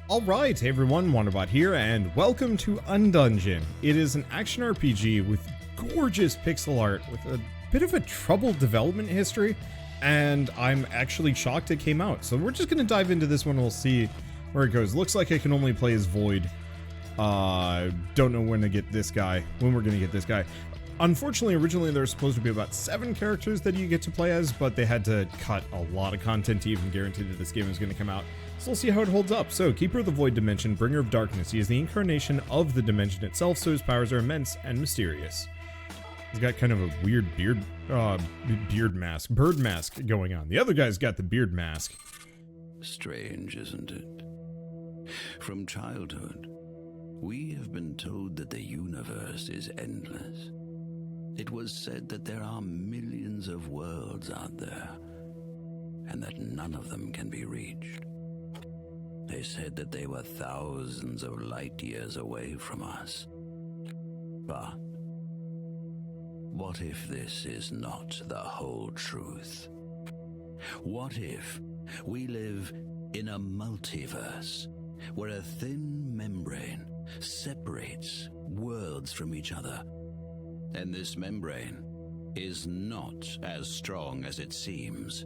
Alright, hey everyone, Wanderbot here, and welcome to Undungeon. It is an action RPG with gorgeous pixel art, with a bit of a troubled development history, and I'm actually shocked it came out. So we're just going to dive into this one, we'll see where it goes. Looks like I can only play as Void. Don't know when we're going to get this guy. Unfortunately, originally there were supposed to be about 7 characters that you get to play as, but they had to cut a lot of content to even guarantee that this game is going to come out. So we'll see how it holds up. So, Keeper of the Void Dimension, Bringer of Darkness. He is the incarnation of the dimension itself, so his powers are immense and mysterious. He's got kind of a weird bird mask going on. The other guy's got the beard mask. Strange, isn't it? From childhood, we have been told that the universe is endless. It was said that there are millions of worlds out there, and that none of them can be reached. They said that they were thousands of light years away from us. But what if this is not the whole truth? What if we live in a multiverse where a thin membrane separates worlds from each other, and this membrane is not as strong as it seems?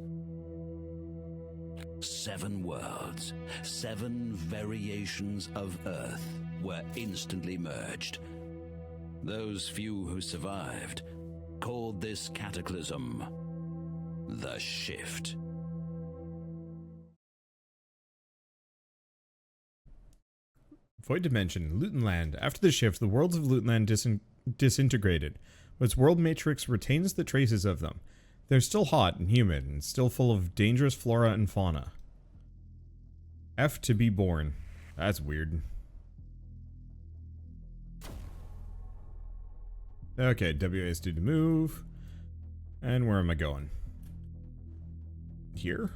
7 worlds, 7 variations of Earth were instantly merged. Those few who survived called this cataclysm the Shift. Void Dimension, Lutenland. After the shift, the worlds of Lutenland disintegrated, but its world matrix retains the traces of them. They're still hot and humid, and still full of dangerous flora and fauna. F to be born. That's weird. Okay, WASD to move. And where am I going? Here?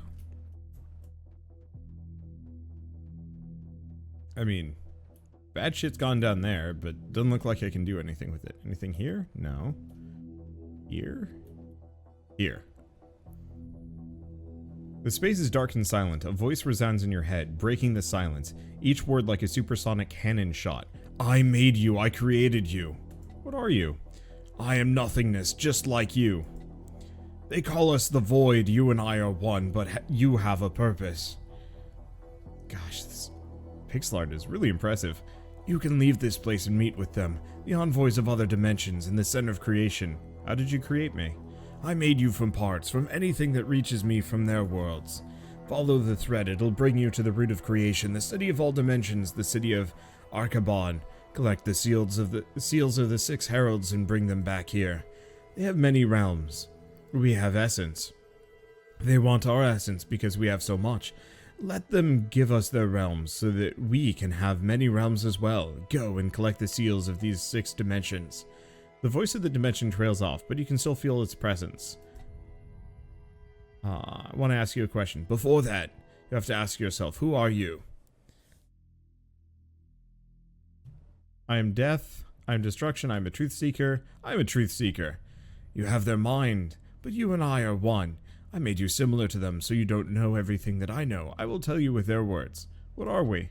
I mean, bad shit's gone down there, but doesn't look like I can do anything with it. Anything here? No. Here? Here. The space is dark and silent. A voice resounds in your head, breaking the silence, each word like a supersonic cannon shot. I made you. I created you. What are you? I am nothingness, just like you. They call us the Void. You and I are one, but you have a purpose. Gosh, this pixel art is really impressive. You can leave this place and meet with them, the envoys of other dimensions in the center of creation. How did you create me? I made you from parts, from anything that reaches me from their worlds. Follow the thread, it'll bring you to the root of creation, the city of all dimensions, the city of Arcabon. Collect the seals of the 6 heralds and bring them back here. They have many realms. We have essence. They want our essence because we have so much. Let them give us their realms so that we can have many realms as well. Go and collect the seals of these 6 dimensions. The voice of the dimension trails off, but you can still feel its presence. I want to ask you a question. Before that, you have to ask yourself, who are you? I am death. I am destruction. I am a truth seeker. I am a truth seeker. You have their mind, but you and I are one. I made you similar to them, so you don't know everything that I know. I will tell you with their words. What are we?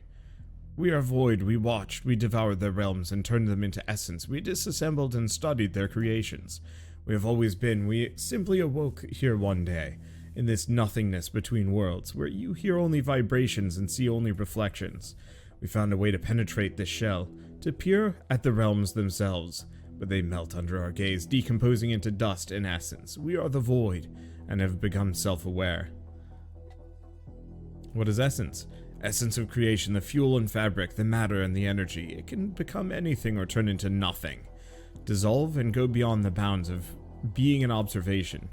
We are void. We watched, we devoured their realms and turned them into essence. We disassembled and studied their creations. We have always been. We simply awoke here one day, in this nothingness between worlds, where you hear only vibrations and see only reflections. We found a way to penetrate this shell, to peer at the realms themselves, but they melt under our gaze, decomposing into dust and essence. We are the void, and have become self-aware. What is essence? Essence of creation, the fuel and fabric, the matter and the energy. It can become anything or turn into nothing. Dissolve and go beyond the bounds of being an observation.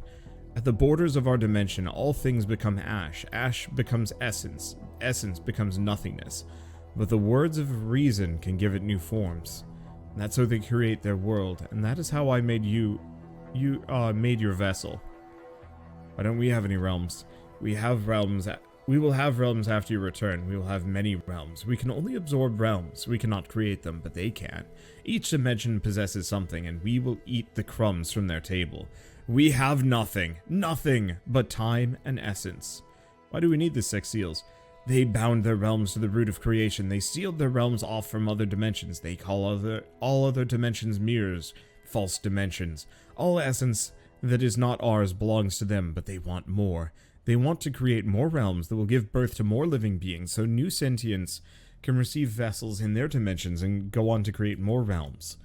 At the borders of our dimension, all things become ash. Ash becomes essence. Essence becomes nothingness. But the words of reason can give it new forms. And that's how they create their world, and that is how I made you made your vessel. Why don't we have any realms? We have realms. We will have realms after you return. We will have many realms. We can only absorb realms. We cannot create them, but they can. Each dimension possesses something, and we will eat the crumbs from their table. We have nothing but time and essence. Why do we need the 6 seals? They bound their realms to the root of creation. They sealed their realms off from other dimensions. They call all other dimensions mirrors, false dimensions. All essence that is not ours belongs to them, but they want more. They want to create more realms that will give birth to more living beings, so new sentients can receive vessels in their dimensions and go on to create more realms.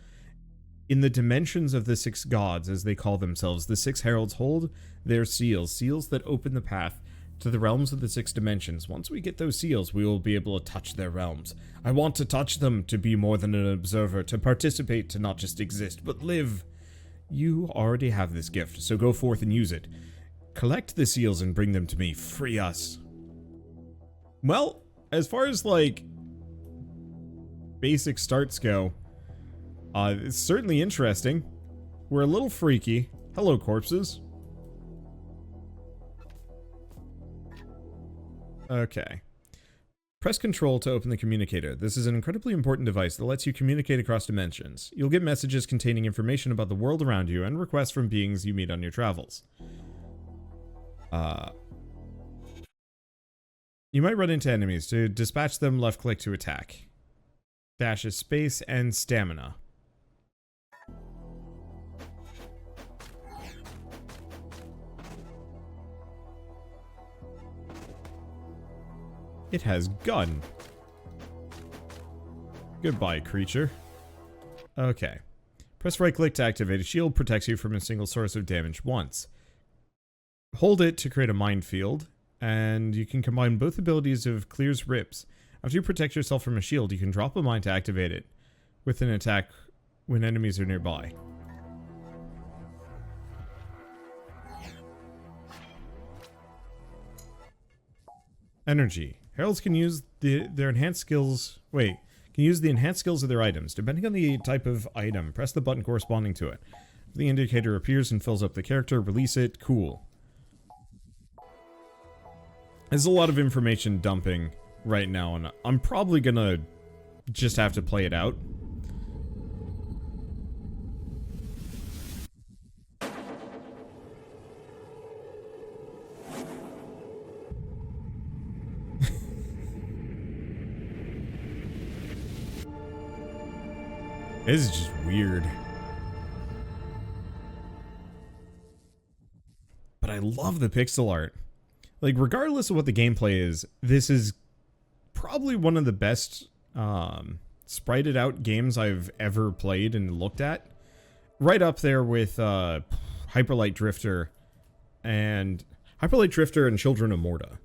In the dimensions of the six gods, as they call themselves, the six heralds hold their seals, seals that open the path to the realms of the six dimensions. Once we get those seals, we will be able to touch their realms. I want to touch them, to be more than an observer, to participate, to not just exist, but live. You already have this gift, so go forth and use it. Collect the seals and bring them to me. Free us. Well, as far as, like, basic starts go, it's certainly interesting. We're a little freaky. Hello, corpses. Okay. Press Control to open the communicator. This is an incredibly important device that lets you communicate across dimensions. You'll get messages containing information about the world around you and requests from beings you meet on your travels. You might run into enemies. To dispatch them, left-click to attack. Dash is space and stamina. It has gun. Goodbye, creature. Okay. Press right-click to activate a shield. Protects you from a single source of damage once. Hold it to create a mind field, and you can combine both abilities of Clear's Rips. After you protect yourself from a shield, you can drop a mine to activate it with an attack when enemies are nearby. Energy. Heralds can use their enhanced skills... Wait. Can use the enhanced skills of their items. Depending on the type of item, press the button corresponding to it. If the indicator appears and fills up the character, release it. Cool. There's a lot of information dumping right now, and I'm probably gonna just have to play it out. This is just weird. But I love the pixel art. Like, regardless of what the gameplay is, this is probably one of the best sprited out games I've ever played and looked at. Right up there with Hyperlight Drifter and Children of Morta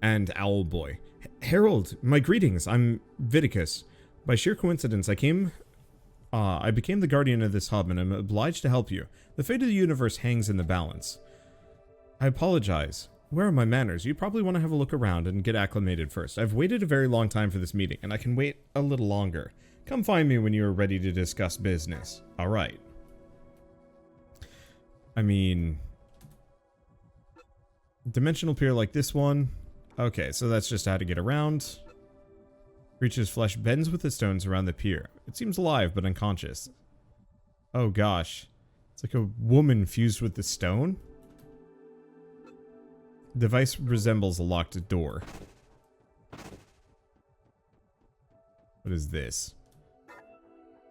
and Owlboy. Herald, my greetings. I'm Viticus. By sheer coincidence, I became the guardian of this hub, and I'm obliged to help you. The fate of the universe hangs in the balance. I apologize. Where are my manners? You probably want to have a look around and get acclimated first. I've waited a very long time for this meeting, and I can wait a little longer. Come find me when you are ready to discuss business. Alright. I mean... Dimensional pier like this one. Okay, so that's just how to get around. Creature's flesh bends with the stones around the pier. It seems alive, but unconscious. Oh gosh. It's like a woman fused with the stone? Device resembles a locked door. What is this?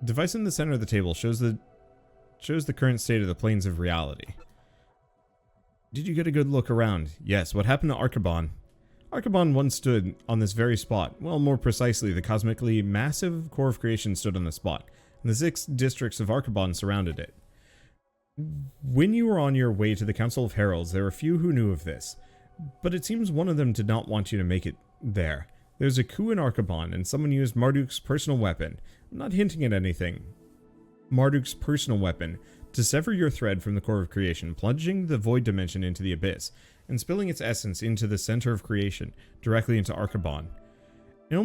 Device in the center of the table shows the current state of the planes of reality. Did you get a good look around? Yes. What happened to Archibon? Archibon once stood on this very spot. Well, more precisely, the cosmically massive core of creation stood on the spot, and the 6 districts of Archibon surrounded it. When you were on your way to the Council of Heralds, there were few who knew of this, but it seems one of them did not want you to make it there. There's a coup in Archibon, and someone used Marduk's personal weapon. I'm not hinting at anything. Marduk's personal weapon to sever your thread from the core of creation, plunging the void dimension into the abyss, and spilling its essence into the center of creation, directly into Archibon. And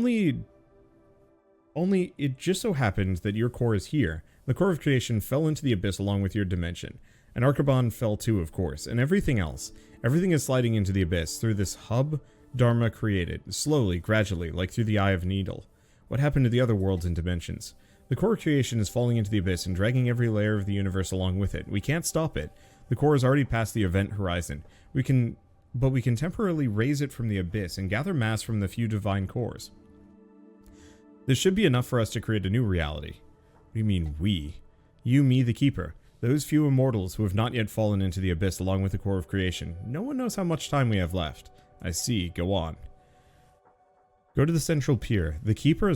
only it just so happened that your core is here. The core of creation fell into the abyss along with your dimension. And Archibon fell too, of course, and everything else. Everything is sliding into the abyss through this hub Dharma created, slowly, gradually, like through the eye of a needle. What happened to the other worlds and dimensions? The core of creation is falling into the abyss and dragging every layer of the universe along with it. We can't stop it. The core is already past the event horizon. We can but we can temporarily raise it from the abyss and gather mass from the few divine cores. This should be enough for us to create a new reality. What do you mean, we? You, me, the Keeper. Those few immortals who have not yet fallen into the abyss along with the core of creation. No one knows how much time we have left. I see. Go on. Go to the central pier. The Keeper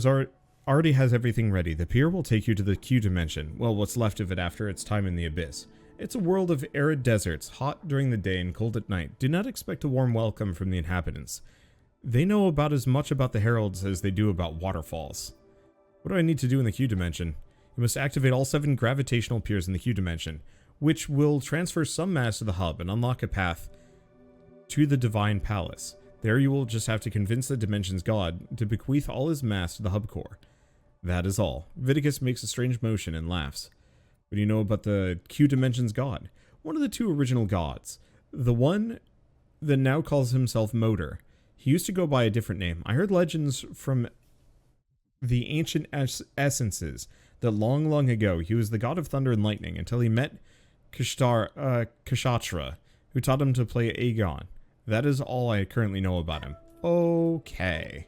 already has everything ready. The pier will take you to the Q dimension. Well, what's left of it after its time in the abyss. It's a world of arid deserts, hot during the day and cold at night. Do not expect a warm welcome from the inhabitants. They know about as much about the heralds as they do about waterfalls. What do I need to do in the Q dimension? You must activate all 7 gravitational piers in the Q dimension, which will transfer some mass to the hub and unlock a path to the Divine Palace. There you will just have to convince the dimension's god to bequeath all his mass to the hub core. That is all. Viticus makes a strange motion and laughs. What do you know about the Q dimension's god? One of the 2 original gods. The one that now calls himself Motor. He used to go by a different name. I heard legends from the ancient essences that long ago he was the god of thunder and lightning until he met Kshatra, who taught him to play Aegon. That is all I currently know about him. Okay.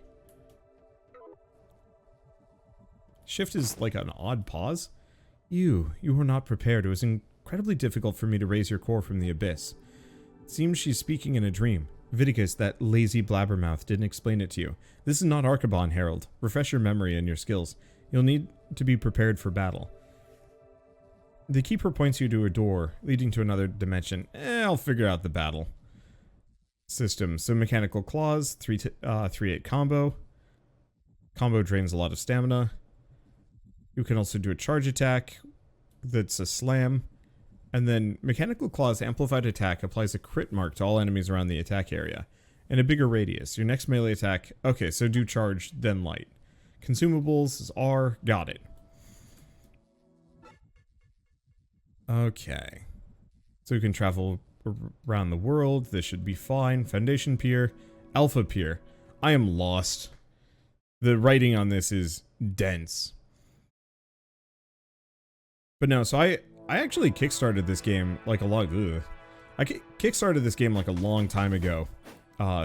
Shift is like an odd pause. You were not prepared. It was incredibly difficult for me to raise your core from the abyss. It seems she's speaking in a dream. Viticus, that lazy blabbermouth, didn't explain it to you. This is not Archibon, Herald. Refresh your memory and your skills. You'll need to be prepared for battle. The Keeper points you to a door leading to another dimension. I'll figure out the battle. System. So mechanical claws, 3-8 combo. Combo drains a lot of stamina. You can also do a charge attack that's a slam. And then Mechanical Claw's amplified attack applies a crit mark to all enemies around the attack area, and a bigger radius. Your next melee attack... Okay, so do charge, then light. Consumables is R. Got it. Okay. So you can travel around the world. This should be fine. Foundation Pier. Alpha Pier. I am lost. The writing on this is dense. But no, so I actually kickstarted this game like a long... I kickstarted this game like a long time ago.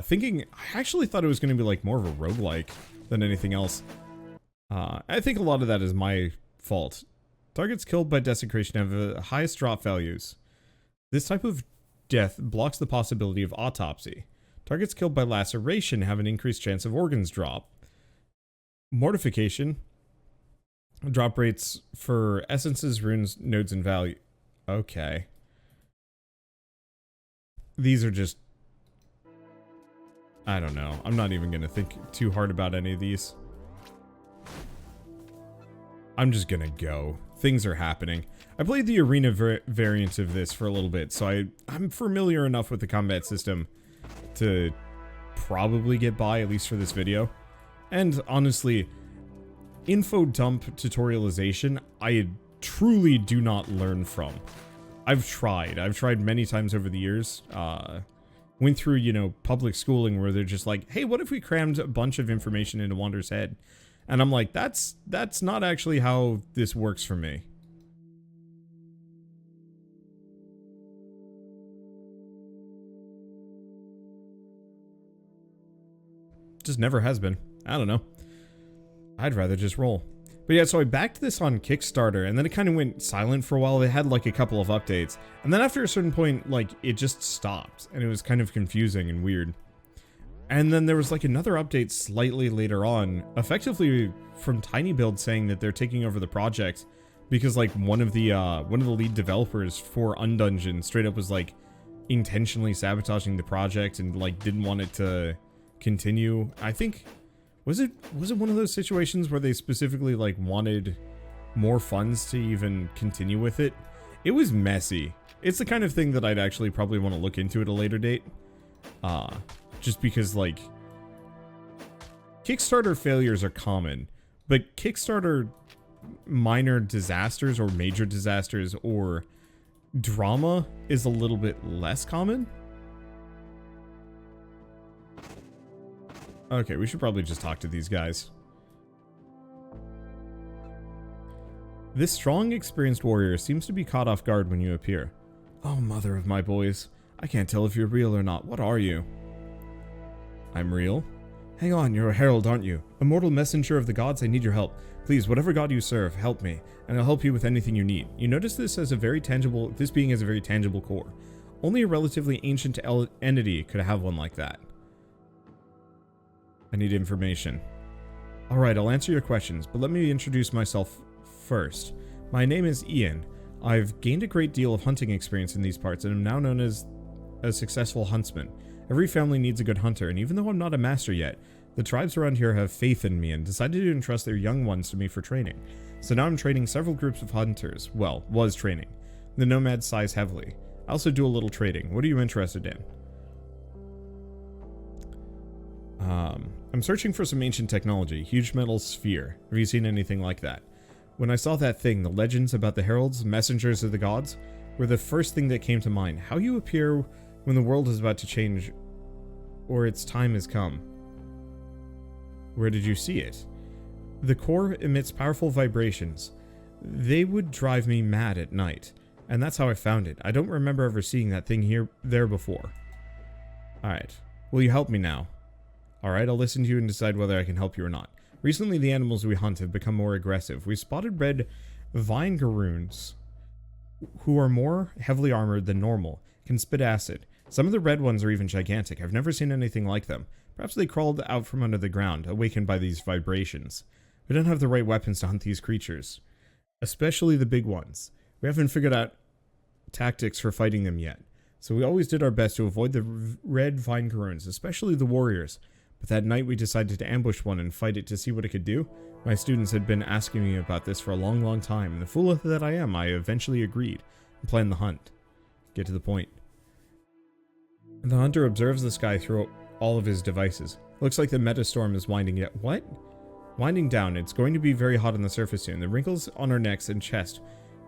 Thinking... I actually thought it was going to be like more of a roguelike than anything else. I think a lot of that is my fault. Targets killed by desecration have the highest drop values. This type of death blocks the possibility of autopsy. Targets killed by laceration have an increased chance of organs drop. Mortification. Drop rates for essences, runes, nodes, and value. Okay. These are just... I don't know. I'm not even going to think too hard about any of these. I'm just going to go. Things are happening. I played the arena variant of this for a little bit, so I'm familiar enough with the combat system to probably get by, at least for this video. And honestly... info dump tutorialization, I truly do not learn from. I've tried many times over the years. Went through, you know, public schooling where they're just like, hey, what if we crammed a bunch of information into Wander's head? And I'm like, that's not actually how this works for me. Just never has been. I don't know. I'd rather just roll. But yeah, so I backed this on Kickstarter, and then it kind of went silent for a while. They had like a couple of updates. And then after a certain point, like, it just stopped. And it was kind of confusing and weird. And then there was like another update slightly later on, effectively from Tiny Build saying that they're taking over the project because like one of the lead developers for Undungeon straight up was like intentionally sabotaging the project and like didn't want it to continue. I think... Was it one of those situations where they specifically, like, wanted more funds to even continue with it? It was messy. It's the kind of thing that I'd actually probably want to look into at a later date. Just because, like, Kickstarter failures are common, but Kickstarter minor disasters or major disasters or drama is a little bit less common. Okay, we should probably just talk to these guys. This strong, experienced warrior seems to be caught off guard when you appear. Oh, mother of my boys. I can't tell if you're real or not. What are you? I'm real? Hang on, you're a herald, aren't you? Immortal messenger of the gods, I need your help. Please, whatever god you serve, help me, and I'll help you with anything you need. You notice this being as a very tangible core. Only a relatively ancient entity could have one like that. I need information. Alright, I'll answer your questions, but let me introduce myself first. My name is Ian. I've gained a great deal of hunting experience in these parts and am now known as a successful huntsman. Every family needs a good hunter, and even though I'm not a master yet, the tribes around here have faith in me and decided to entrust their young ones to me for training. So now I'm training several groups of hunters. Well, was training. The nomads size heavily. I also do a little trading. What are you interested in? I'm searching for some ancient technology. Huge metal sphere. Have you seen anything like that? When I saw that thing, the legends about the heralds, messengers of the gods, were the first thing that came to mind. How you appear when the world is about to change, or its time has come. Where did you see it? The core emits powerful vibrations. They would drive me mad at night, and that's how I found it. I don't remember ever seeing that thing there before. Alright, will you help me now? Alright, I'll listen to you and decide whether I can help you or not. Recently, the animals we hunt have become more aggressive. We spotted red VINEGAROONs, who are more heavily armored than normal, can spit acid. Some of the red ones are even gigantic. I've never seen anything like them. Perhaps they crawled out from under the ground, awakened by these vibrations. We don't have the right weapons to hunt these creatures, especially the big ones. We haven't figured out tactics for fighting them yet, so we always did our best to avoid the red VINEGAROONs, especially the warriors. But that night we decided to ambush one and fight it to see what it could do. My students had been asking me about this for a long, long time, and the fool that I am, I eventually agreed and planned the hunt. Get to the point. The hunter observes the sky through all of his devices. Looks like the metastorm is winding down. It's going to be very hot on the surface soon. The wrinkles on our necks and chest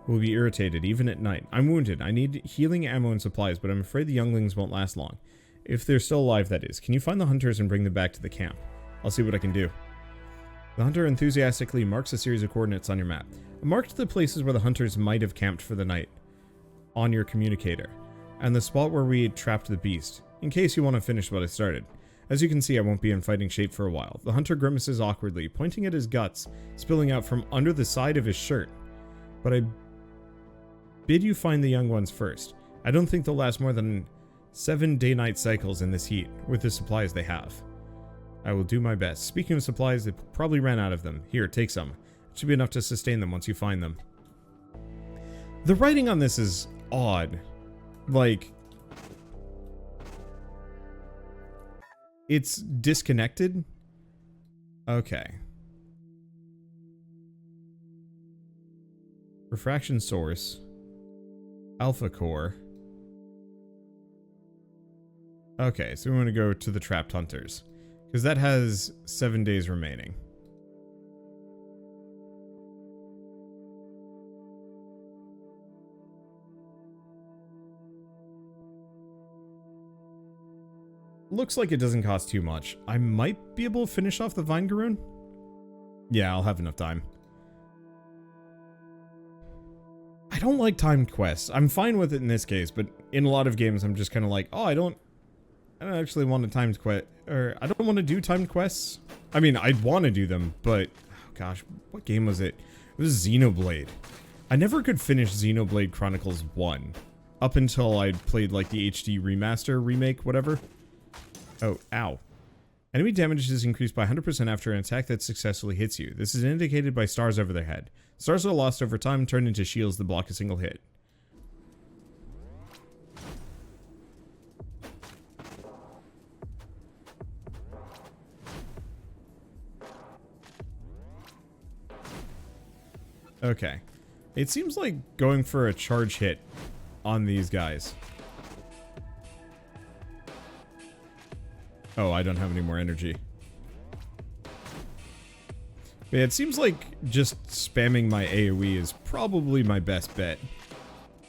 will be irritated, even at night. I'm wounded. I need healing ammo and supplies, but I'm afraid the younglings won't last long. If they're still alive, that is. Can you find the hunters and bring them back to the camp? I'll see what I can do. The hunter enthusiastically marks a series of coordinates on your map. Mark the places where the hunters might have camped for the night on your communicator, and the spot where we trapped the beast, in case you want to finish what I started. As you can see, I won't be in fighting shape for a while. The hunter grimaces awkwardly, pointing at his guts, spilling out from under the side of his shirt. But I bid you find the young ones first. I don't think they'll last more than 7 day-night cycles in this heat, with the supplies they have. I will do my best. Speaking of supplies, they probably ran out of them. Here, take some. It should be enough to sustain them once you find them. The writing on this is odd. Like, it's disconnected? Okay. Refraction source. Alpha core. Okay, so we want to go to the trapped hunters, because that has 7 days remaining. Looks like it doesn't cost too much. I might be able to finish off the VINEGAROON? Yeah, I'll have enough time. I don't like timed quests. I'm fine with it in this case, but in a lot of games I'm just kind of like, oh, I don't actually want a timed quest, or I don't want to do timed quests. I mean, I'd want to do them, but oh gosh, what game was it? It was Xenoblade. I never could finish Xenoblade Chronicles 1 up until I played like the HD remaster, remake, whatever. Oh, ow. Enemy damage is increased by 100% after an attack that successfully hits you. This is indicated by stars over their head. Stars are lost over time, turned into shields that block a single hit. Okay. It seems like going for a charge hit on these guys. Oh, I don't have any more energy. But yeah, it seems like just spamming my AoE is probably my best bet.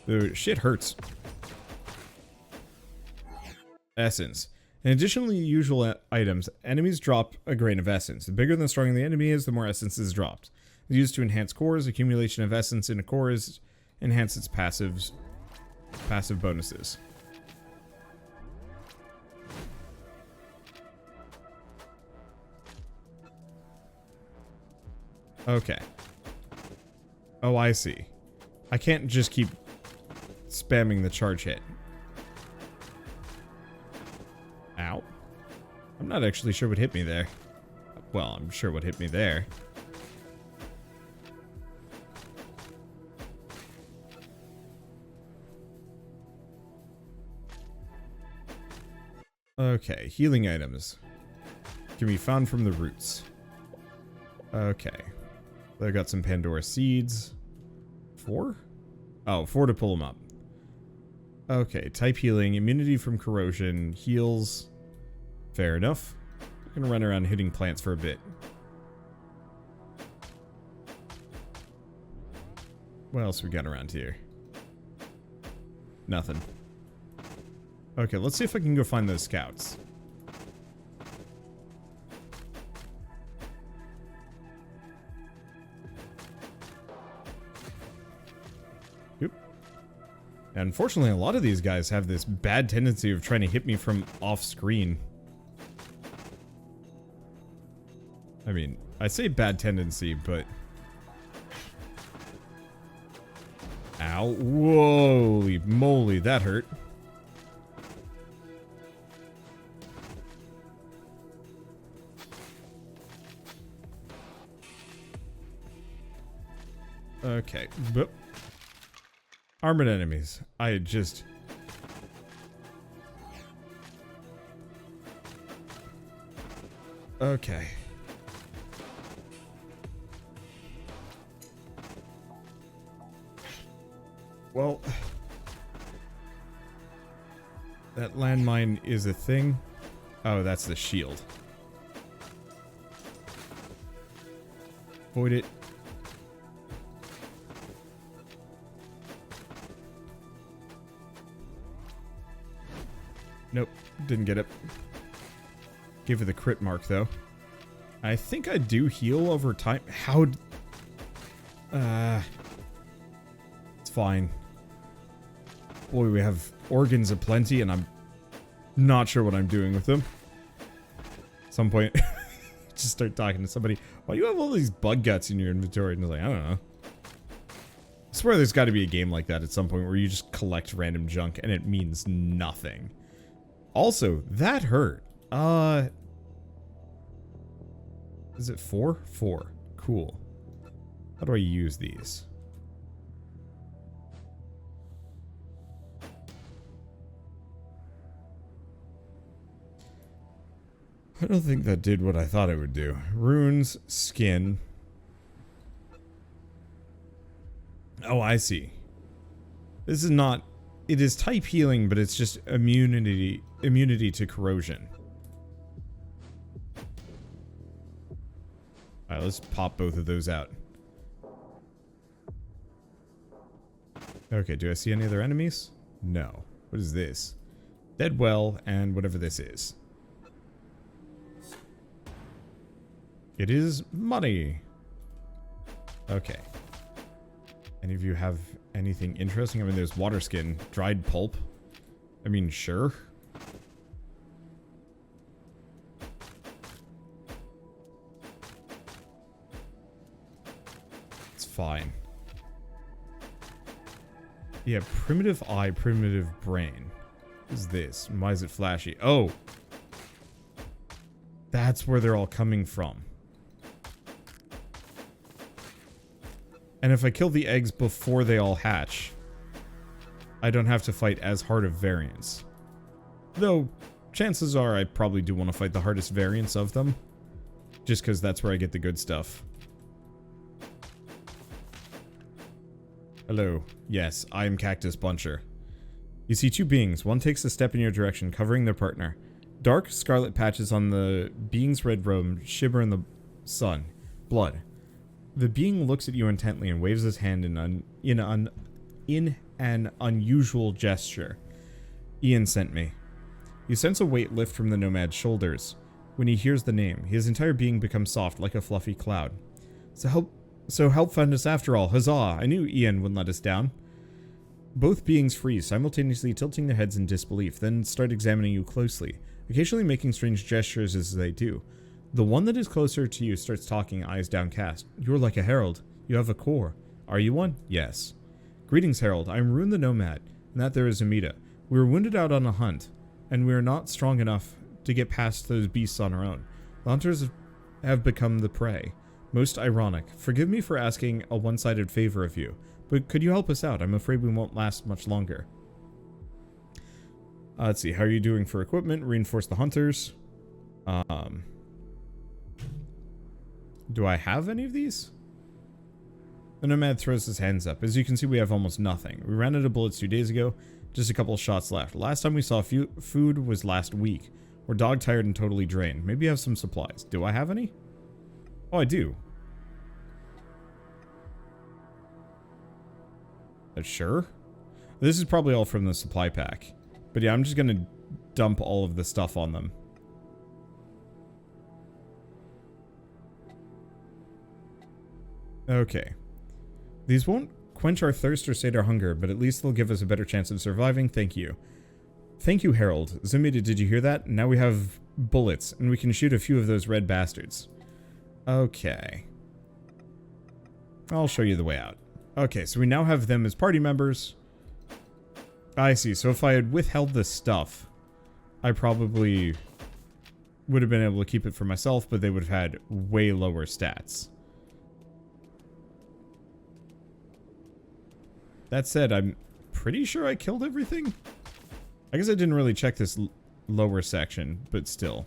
The shit hurts. Essence. In addition to the usual items, enemies drop a grain of essence. The bigger and stronger the enemy is, the more essence is dropped. It's used to enhance cores. Accumulation of essence in a core is enhance its passive bonuses. Okay. Oh, I see. I can't just keep spamming the charge hit. Ow. I'm not actually sure what hit me there. Well, I'm sure what hit me there. Okay, healing items can be found from the roots. Okay. I got some Pandora seeds. 4? Oh, 4 to pull them up. Okay, type healing, immunity from corrosion, heals. Fair enough. I'm gonna run around hitting plants for a bit. What else we got around here? Nothing. Okay, let's see if I can go find those scouts. Oop. And unfortunately, a lot of these guys have this bad tendency of trying to hit me from off screen. I mean, I say bad tendency, but... Ow. Holy moly, that hurt. Okay. Boop. Armored enemies. I just... Okay. Well... That landmine is a thing. Oh, that's the shield. Avoid it. Nope, didn't get it. Give it the crit mark, though. I think I do heal over time. How... It's fine. Boy, we have organs aplenty, and I'm not sure what I'm doing with them. At some point, just start talking to somebody. Why do you have all these bug guts in your inventory? And I was like, I don't know. I swear there's got to be a game like that at some point where you just collect random junk, and it means nothing. Also, that hurt. Is it 4? 4. Cool. How do I use these? I don't think that did what I thought it would do. Runes, skin. Oh, I see. This is not... It is type healing, but it's just immunity to corrosion. Alright, let's pop both of those out. Okay, do I see any other enemies? No. What is this? Dead well, and whatever this is. It is money. Okay. Any of you have anything interesting? I mean, there's water skin, dried pulp. I mean, sure. It's fine. Yeah, primitive eye, primitive brain. What is this? Why is it flashy? Oh! That's where they're all coming from. And if I kill the eggs before they all hatch, I don't have to fight as hard of variants. Though, chances are I probably do want to fight the hardest variants of them. Just because that's where I get the good stuff. Hello. Yes, I am Cactus Buncher. You see two beings. One takes a step in your direction, covering their partner. Dark scarlet patches on the being's red robe shimmer in the sun. Blood. The being looks at you intently and waves his hand in an unusual gesture. Ian sent me. You sense a weight lift from the nomad's shoulders. When he hears the name, his entire being becomes soft like a fluffy cloud. So help found us after all. Huzzah! I knew Ian wouldn't let us down. Both beings freeze, simultaneously tilting their heads in disbelief, then start examining you closely, occasionally making strange gestures as they do. The one that is closer to you starts talking, eyes downcast. You're like a herald. You have a core. Are you one? Yes. Greetings, Herald. I am Rune the Nomad, and that there is Amita. We were wounded out on a hunt, and we are not strong enough to get past those beasts on our own. The hunters have become the prey. Most ironic. Forgive me for asking a one-sided favor of you, but could you help us out? I'm afraid we won't last much longer. Let's see. How are you doing for equipment? Reinforce the hunters. Do I have any of these? The Nomad throws his hands up. As you can see, we have almost nothing. We ran out of bullets 2 days ago. Just a couple of shots left. Last time we saw food was last week. We're dog-tired and totally drained. Maybe you have some supplies. Do I have any? Oh, I do. Sure. This is probably all from the supply pack. But yeah, I'm just going to dump all of the stuff on them. Okay. These won't quench our thirst or sate our hunger, but at least they'll give us a better chance of surviving. Thank you. Thank you, Herald. Zimida, did you hear that? Now we have bullets, and we can shoot a few of those red bastards. Okay. I'll show you the way out. Okay, so we now have them as party members. I see. So if I had withheld this stuff, I probably would have been able to keep it for myself, but they would have had way lower stats. That said, I'm pretty sure I killed everything. I guess I didn't really check this lower section, but still.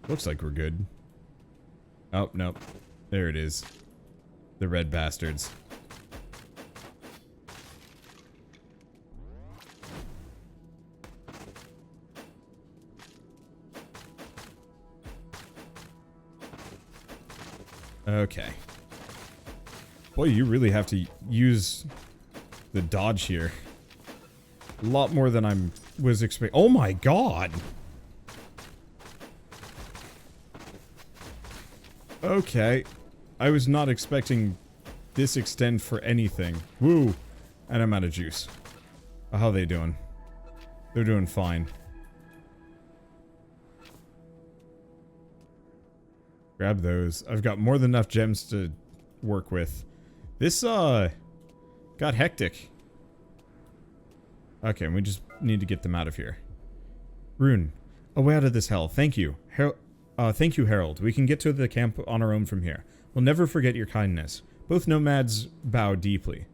Looks like we're good. Oh, nope. There it is. The red bastards. Okay. Boy, you really have to use the dodge here. A lot more than I was expecting. Oh my god! Okay. I was not expecting this extend for anything. Woo! And I'm out of juice. How are they doing? They're doing fine. Grab those. I've got more than enough gems to work with. This, got hectic. Okay, we just need to get them out of here. Rune, a way out of this hell. Thank you. Thank you, Herald. We can get to the camp on our own from here. We'll never forget your kindness. Both nomads bow deeply.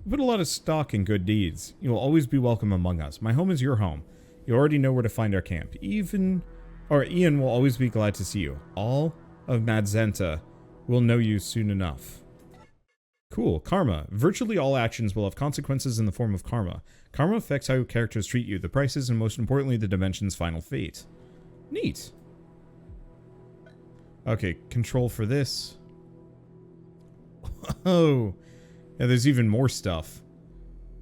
We put a lot of stock in good deeds. You will always be welcome among us. My home is your home. You already know where to find our camp. Ian will always be glad to see you. All of Madzenta will know you soon enough. Cool. Karma. Virtually all actions will have consequences in the form of karma. Karma affects how characters treat you, the prices, and most importantly, the dimension's final fate. Neat. Okay, control for this. Oh, yeah, there's even more stuff.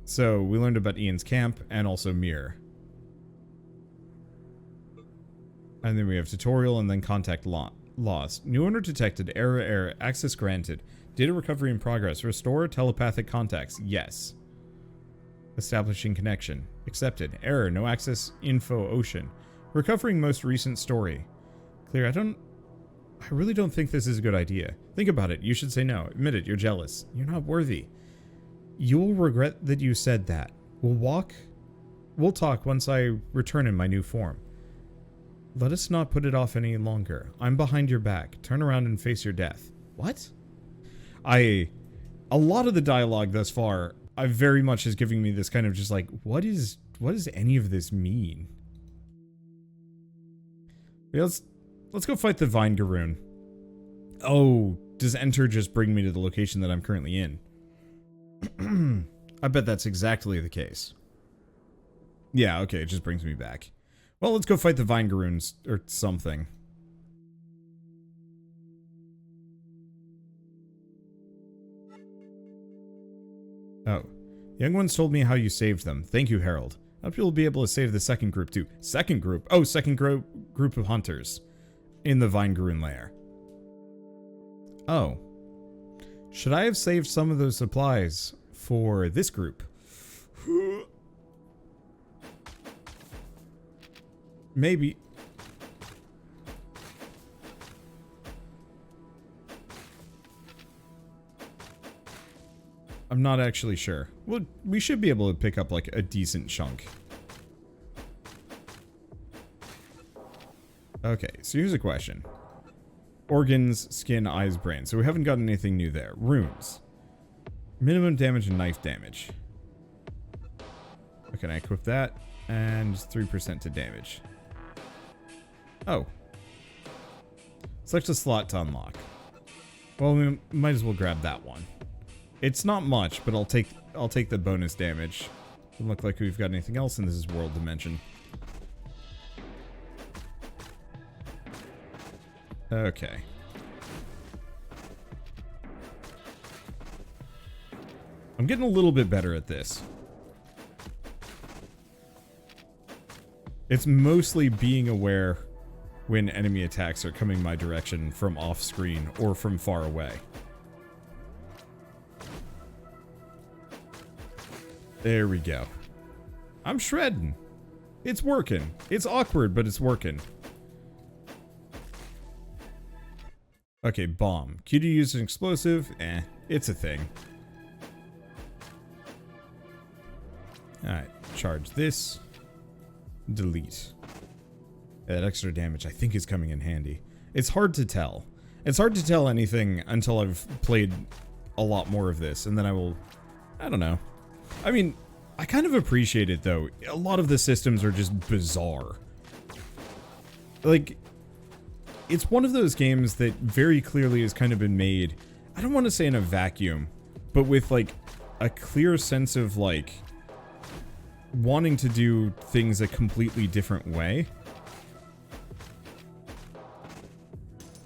So, we learned about Ian's camp, and also Mirror. And then we have tutorial, and then contact lost. New owner detected. Error. Access granted. Data recovery in progress. Restore telepathic contacts. Yes. Establishing connection. Accepted. Error. No access info ocean. Recovering most recent story. Clear. I really don't think this is a good idea. Think about it. You should say no. Admit it. You're jealous. You're not worthy. You'll regret that you said that. We'll talk once I return in my new form. Let us not put it off any longer. I'm behind your back. Turn around and face your death. What? A lot of the dialogue thus far, very much is giving me this kind of just like, what does any of this mean? Yeah, let's go fight the VINEGAROON. Oh, does enter just bring me to the location that I'm currently in? I bet that's exactly the case. Yeah, okay, it just brings me back. Well, let's go fight the VINEGAROONs or something. Oh. Young ones told me how you saved them. Thank you, Herald. I hope you'll be able to save the second group too. Second group? Oh, second group of hunters. In the VINEGAROON lair. Oh. Should I have saved some of those supplies for this group? Maybe. I'm not actually sure. Well, we should be able to pick up like a decent chunk. Okay, so here's a question. Organs, skin, eyes, brain. So we haven't gotten anything new there. Runes. Minimum damage and knife damage. Okay, I equip that. And 3% to damage. Oh. Select a slot to unlock. Well, we might as well grab that one. It's not much, but I'll take the bonus damage. Doesn't look like we've got anything else in this world dimension. Okay. I'm getting a little bit better at this. It's mostly being aware when enemy attacks are coming my direction from off screen or from far away. There we go. I'm shredding. It's working. It's awkward, but it's working. Okay, bomb. Q to use an explosive? Eh, it's a thing. Alright, charge this. Delete. That extra damage I think is coming in handy. It's hard to tell. It's hard to tell anything until I've played a lot more of this, and then I don't know. I mean, I kind of appreciate it though. A lot of the systems are just bizarre. Like, it's one of those games that very clearly has kind of been made, I don't want to say in a vacuum, but with like a clear sense of like wanting to do things a completely different way.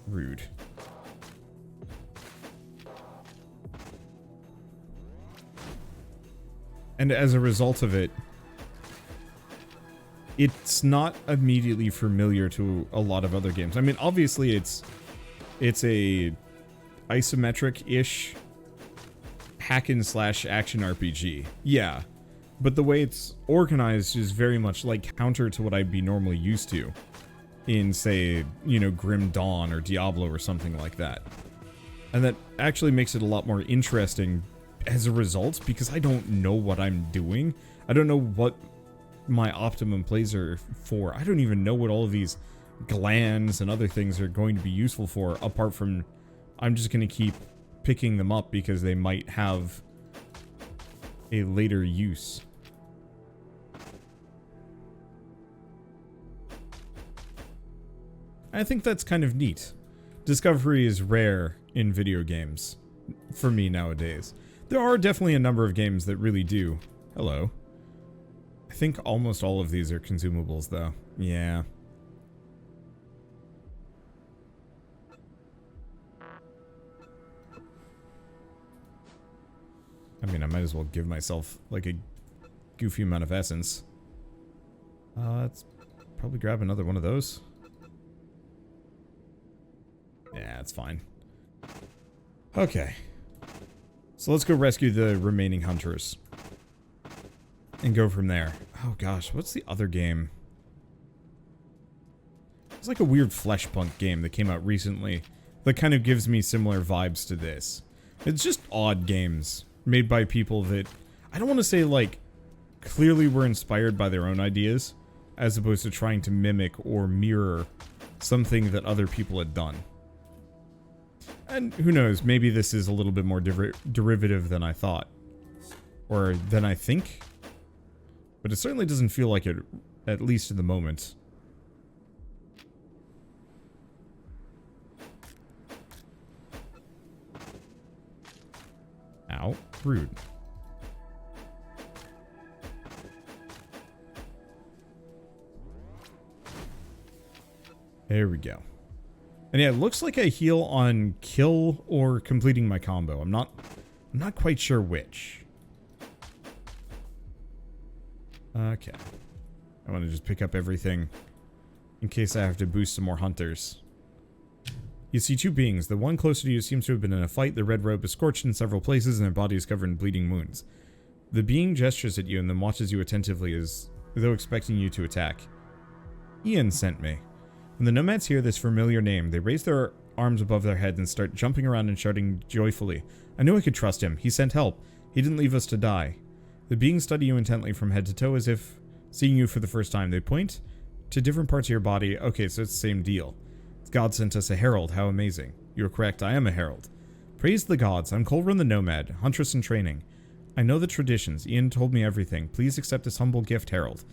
Rude. And as a result of it, it's not immediately familiar to a lot of other games. I mean, obviously it's a isometric-ish hack and slash action RPG. Yeah. But the way it's organized is very much like counter to what I'd be normally used to in, say, you know, Grim Dawn or Diablo or something like that. And that actually makes it a lot more interesting as a result, because I don't know what I'm doing. I don't know what my optimum plays are for. I don't even know what all of these glands and other things are going to be useful for, apart from I'm just going to keep picking them up because they might have a later use. I think that's kind of neat. Discovery is rare in video games, for me nowadays. There are definitely a number of games that really do. Hello. I think almost all of these are consumables, though. Yeah. I mean, I might as well give myself, like, a goofy amount of essence. Let's probably grab another one of those. Yeah, it's fine. Okay. So let's go rescue the remaining hunters. And go from there. Oh gosh, what's the other game? It's like a weird Fleshpunk game that came out recently that kind of gives me similar vibes to this. It's just odd games made by people that, I don't want to say like clearly were inspired by their own ideas, as opposed to trying to mimic or mirror something that other people had done. And who knows, maybe this is a little bit more derivative than I thought. Or than I think. But it certainly doesn't feel like it, at least in the moment. Ow, rude. There we go. And yeah, it looks like I heal on kill or completing my combo. I'm not quite sure which. Okay. I want to just pick up everything in case I have to boost some more hunters. You see two beings. The one closer to you seems to have been in a fight. The red robe is scorched in several places and their body is covered in bleeding wounds. The being gestures at you and then watches you attentively as though expecting you to attack. Ian sent me. When the nomads hear this familiar name, they raise their arms above their heads and start jumping around and shouting joyfully. I knew I could trust him. He sent help. He didn't leave us to die. The beings study you intently from head to toe as if seeing you for the first time. They point to different parts of your body. Okay, so it's the same deal. God sent us a herald. How amazing. You are correct. I am a herald. Praise the gods. I'm Colrun the Nomad, huntress in training. I know the traditions. Ian told me everything. Please accept this humble gift, herald.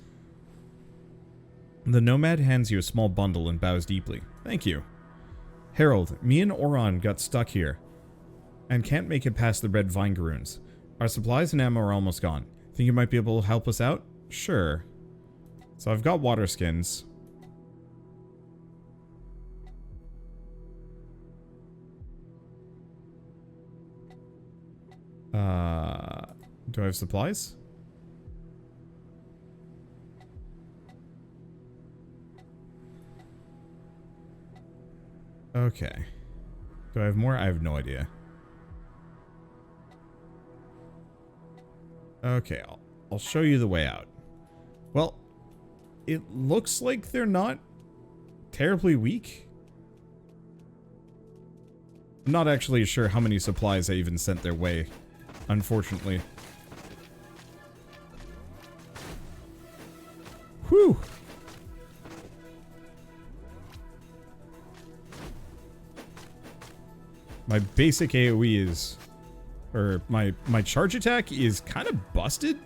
The Nomad hands you a small bundle and bows deeply. Thank you. Herald, me and Oron got stuck here and can't make it past the red Vinegaroons. Our supplies and ammo are almost gone. Think you might be able to help us out? Sure. So I've got water skins. Do I have supplies? Okay. Do I have more? I have no idea. Okay, I'll show you the way out. Well, it looks like they're not terribly weak. I'm not actually sure how many supplies I even sent their way, unfortunately. Whew! My basic AoE is... or my charge attack is kind of busted.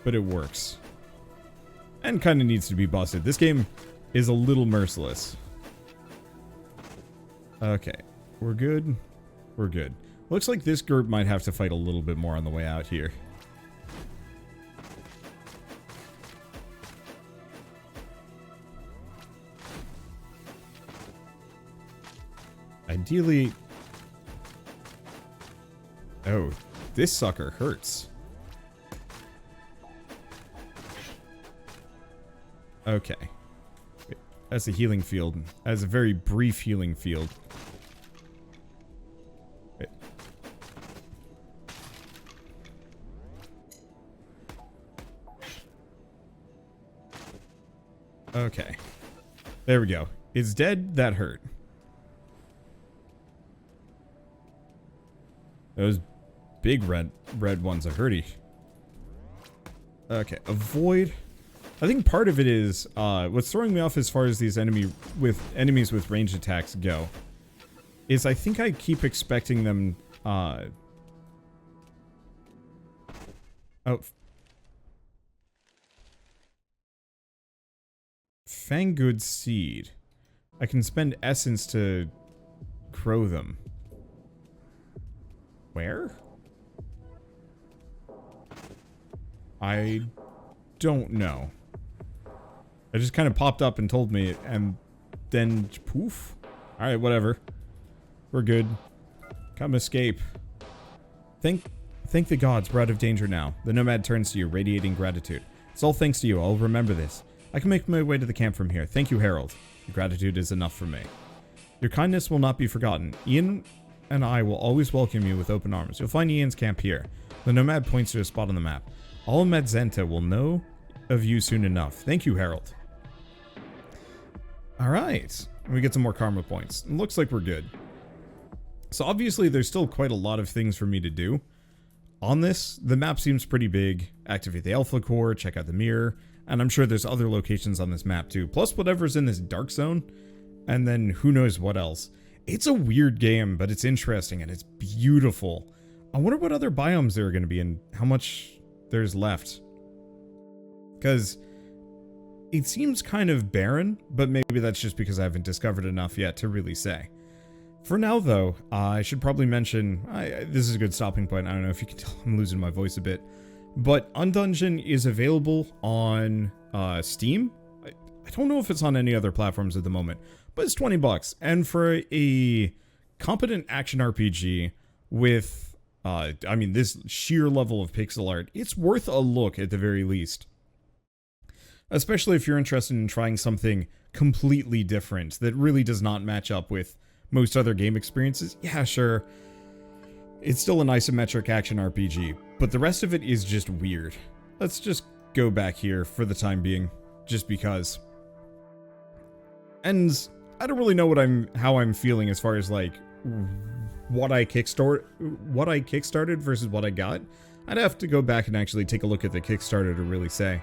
But it works. And kind of needs to be busted. This game is a little merciless. Okay. We're good. We're good. Looks like this group might have to fight a little bit more on the way out here. Ideally... oh, this sucker hurts. Okay. Wait, that's a healing field. That's a very brief healing field. Wait. Okay. There we go. It's dead. That hurt. Those big red ones are hurty. Okay, avoid. I think part of it is what's throwing me off as far as these enemies with ranged attacks go is I think I keep expecting them oh, Fanggood seed. I can spend essence to grow them. Where? I don't know. It just kind of popped up and told me, and then poof. Alright, whatever. We're good. Come escape. Thank the gods, we're out of danger now. The nomad turns to you, radiating gratitude. It's all thanks to you, I'll remember this. I can make my way to the camp from here. Thank you, Herald. Your gratitude is enough for me. Your kindness will not be forgotten. Ian and I will always welcome you with open arms. You'll find Ian's camp here. The nomad points to a spot on the map. All Madzenta will know of you soon enough. Thank you, Herald. Alright. We get some more karma points. It looks like we're good. So obviously there's still quite a lot of things for me to do. On this, the map seems pretty big. Activate the Alpha Core, check out the mirror, and I'm sure there's other locations on this map too. Plus whatever's in this dark zone, and then who knows what else. It's a weird game, but it's interesting and it's beautiful. I wonder what other biomes there are going to be and how much there's left. Because it seems kind of barren, but maybe that's just because I haven't discovered enough yet to really say. For now, though, I should probably mention, this is a good stopping point. I don't know if you can tell I'm losing my voice a bit. But Undungeon is available on Steam. I don't know if it's on any other platforms at the moment, but it's $20. And for a competent action RPG with, I mean, this sheer level of pixel art, it's worth a look at the very least. Especially if you're interested in trying something completely different that really does not match up with most other game experiences. Yeah, sure. It's still an isometric action RPG, but the rest of it is just weird. Let's just go back here for the time being. just because. And I don't really know how I'm feeling as far as like what I kickstarted versus what I got. I'd have to go back and actually take a look at the Kickstarter to really say.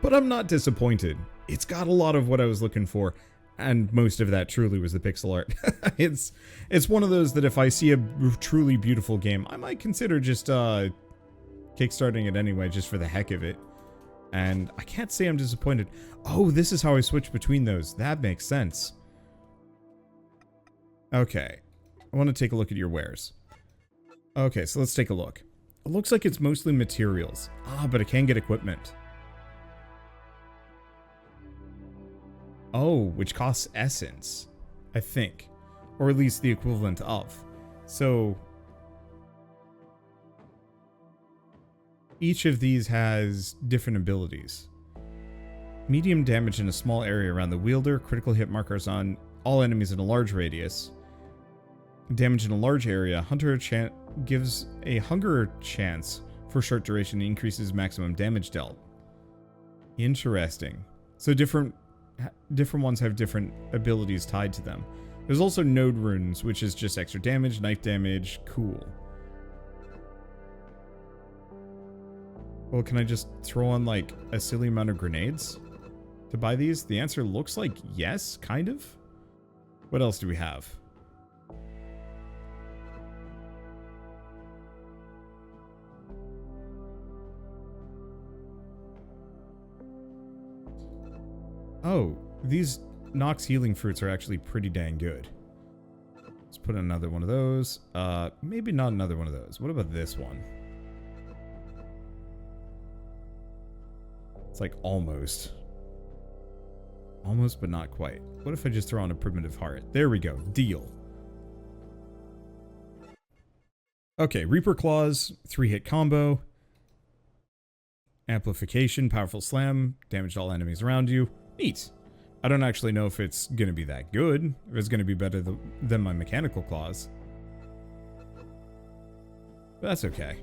But I'm not disappointed. It's got a lot of what I was looking for, and most of that truly was the pixel art. It's one of those that if I see a truly beautiful game, I might consider just kickstarting it anyway, just for the heck of it. And I can't say I'm disappointed. Oh, this is how I switch between those. That makes sense. Okay. I want to take a look at your wares. Okay, so let's take a look. It looks like it's mostly materials. Ah, but I can get equipment. Oh, which costs essence, I think. Or at least the equivalent of. So each of these has different abilities. Medium damage in a small area around the wielder. Critical hit markers on all enemies in a large radius. Damage in a large area. Hunter gives a hunger chance for short duration and increases maximum damage dealt. Interesting. So different ones have different abilities tied to them. There's also node runes, which is just extra damage, knife damage. Cool. Well, can I just throw on like a silly amount of grenades to buy these? The answer looks like yes, kind of. What else do we have? Oh, these Nox healing fruits are actually pretty dang good. Let's put another one of those. Maybe not another one of those. What about this one? It's like almost. Almost, but not quite. What if I just throw on a primitive heart? There we go. Deal. Okay, Reaper Claws, 3-hit combo. Amplification, powerful slam, damage all enemies around you. Neat. I don't actually know if it's going to be that good, if it's going to be better than my mechanical claws. But that's okay.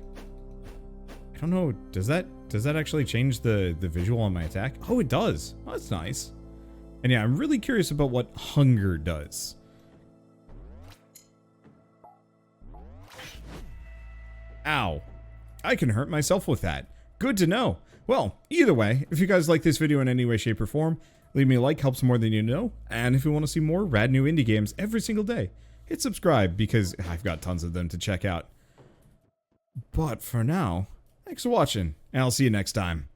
I don't know, does that actually change the visual on my attack? Oh, it does. Oh, that's nice. And yeah, I'm really curious about what hunger does. Ow. I can hurt myself with that. Good to know. Well, either way, if you guys like this video in any way, shape, or form, leave me a like, helps more than you know. And if you want to see more rad new indie games every single day, hit subscribe because I've got tons of them to check out. But for now, thanks for watching, and I'll see you next time.